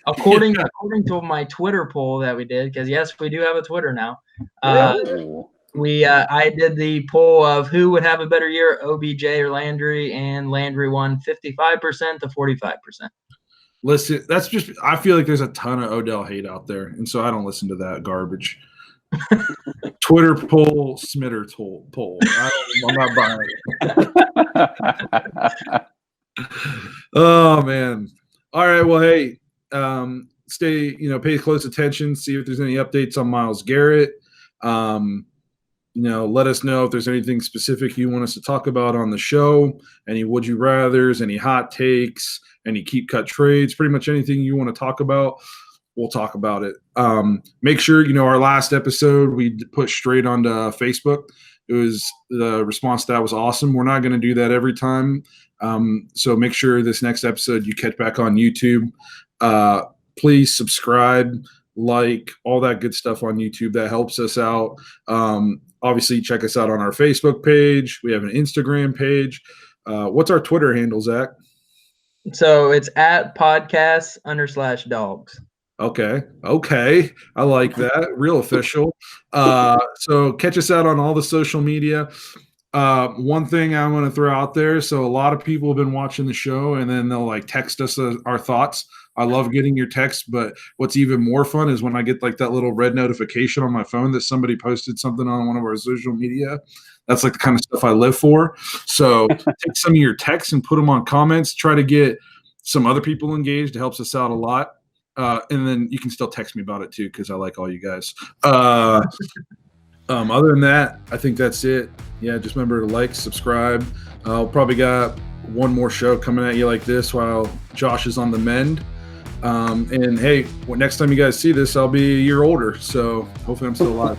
according to my Twitter poll that we did, because yes, we do have a Twitter now. I did the poll of who would have a better year, OBJ or Landry, and Landry won 55% to 45%. Listen, I feel like there's a ton of Odell hate out there, and so I don't listen to that garbage. Twitter poll, Smitter poll. I'm not buying it. Oh man! All right, well, hey, pay close attention, see if there's any updates on Myles Garrett. Let us know if there's anything specific you want us to talk about on the show, any would you rathers, any hot takes, any keep cut trades, pretty much anything you want to talk about, we'll talk about it. Make sure, our last episode we put straight onto Facebook. The response to that was awesome. We're not going to do that every time. So make sure this next episode you catch back on YouTube. Please subscribe, like, all that good stuff on YouTube. That helps us out. Obviously, check us out on our Facebook page. We have an Instagram page. What's our Twitter handle, Zach? So it's at podcast_Dawgs. Okay. I like that. Real official. So catch us out on all the social media. One thing I'm going to throw out there. So a lot of people have been watching the show and then they'll like text us our thoughts. I love getting your texts, but what's even more fun is when I get like that little red notification on my phone that somebody posted something on one of our social media. That's like the kind of stuff I live for. So take some of your texts and put them on comments. Try to get some other people engaged. It helps us out a lot. And then you can still text me about it too, because I like all you guys. Other than that, I think that's it. Yeah, just remember to like, subscribe. I'll probably got one more show coming at you like this while Josh is on the mend. And hey, next time you guys see this, I'll be a year older. So hopefully I'm still alive.